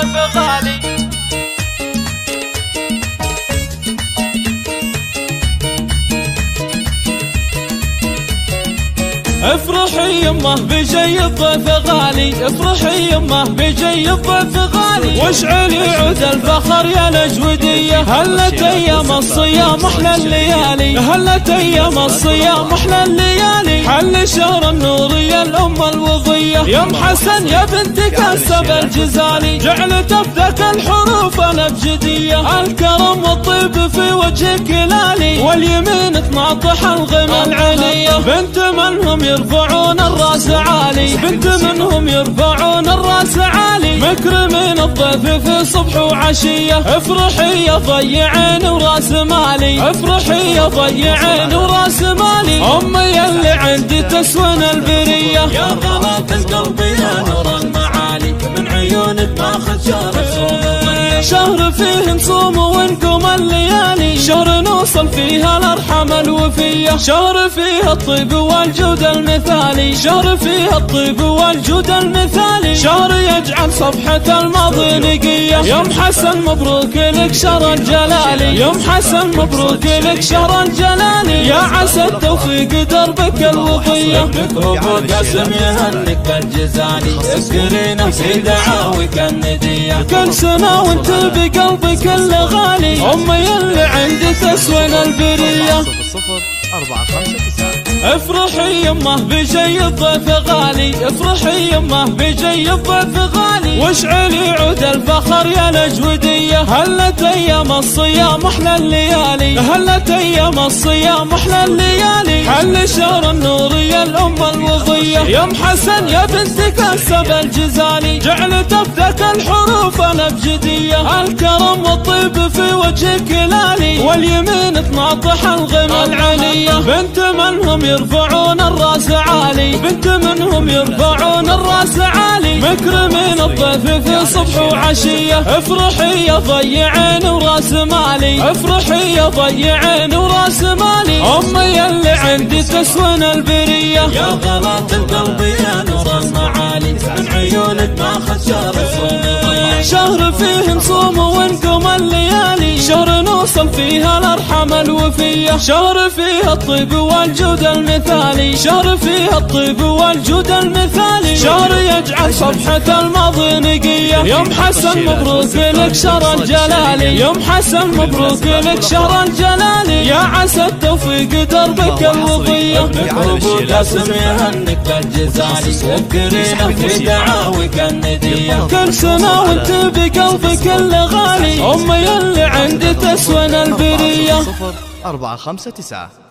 الضيف غالي. افرحي يمه بجي الضيف غالي، افرحي يمه بجي الضيف غالي، واشعلي عود الفخر يا الأجودية. هلت ايام الصيام احلى الليالي، هلت ايام الصيام احلى الليالي، حل شهر النور يا الام الوضية. يم حسن يا بنت كسب الجزالي، جعلت ابدك الحروف الابجدية. الكرم والطيب في وجهك لالي، واليمين تناطح الغمى العلية. بنت منهم يرفعون الراس عالي، بنت منهم يرفعون الراس عالي، مكرمين الضيف في صبح وعشية. افرحي يا ضيعين وراس مالي، افرحي يا ضيعين وراس مالي، امي اللي عندي تسون البرية. يا غلاف القلب يا نور المعالي، من عيونك ماخذ شهر فيه نصوم ونقوم الليالي، شهر نوصل فيها الارحام الوفية، شهر فيه الطيب والجود المثالي، شهر فيه الطيب والجود المثالي، شهر يجعل صفحة الماضي نقية. يوم حسن مبروك لك شهر الجلالي، يوم حسن مبروك لك شهر الجلالي، يا عسى التوفيق دربك الوفية. ابو قاسم يهنك بالجزالي، اذكرينا في دعاوك الندية، كل سنة وانت بقلبك الغالي، امي اللي عندي تسون البرية. 00459. افرحي يمه بجي الضيف غالي، افرحي يمه بجي الضيف غالي، واشعلي عود الفخر يا الأجودية. هلت ايام الصيام احلى الليالي، هلت ايام الصيام احلى الليالي، حل شهر النور يا الام الوضية. يم حسن يا بنت كسب الجزالي، جعلت ابدك الحروف الابجدية. الكرم والطيب في وجهك لالي، واليمين تناطح الغمى العلية. بنت منهم يرفعون الراس عالي، بنت منهم يرفعون الراس عالي، مكرمين الضيف في صبح وعشية. افرحي يا ضيعين وراس مالي، افرحي يا ضيعين وراس مالي، امي اللي عندي تسون البرية. يا غلاف القلب يا نور المعالي، من عيونك ماخذ شهر فيه نصوم ونقوم الليالي، شهر نوصل فيها الارحام الوفية، شهر فيه الطيب والجود المثالي، شهر فيه الطيب والجود المثالي، شهر يجعل صفحة الماضي نقية. يوم حسن مبروك لك شهر الجلالي، يوم حسن مبروك لك شهر الجلالي، يا عسى التوفيق دربك الوضية. ابو قاسم يهنك بالجزالي، اذكرينا في دعاوك الندية، كل سنة وانت بقلبك الغالي، امي اللي عندي تسون البرية. 00459.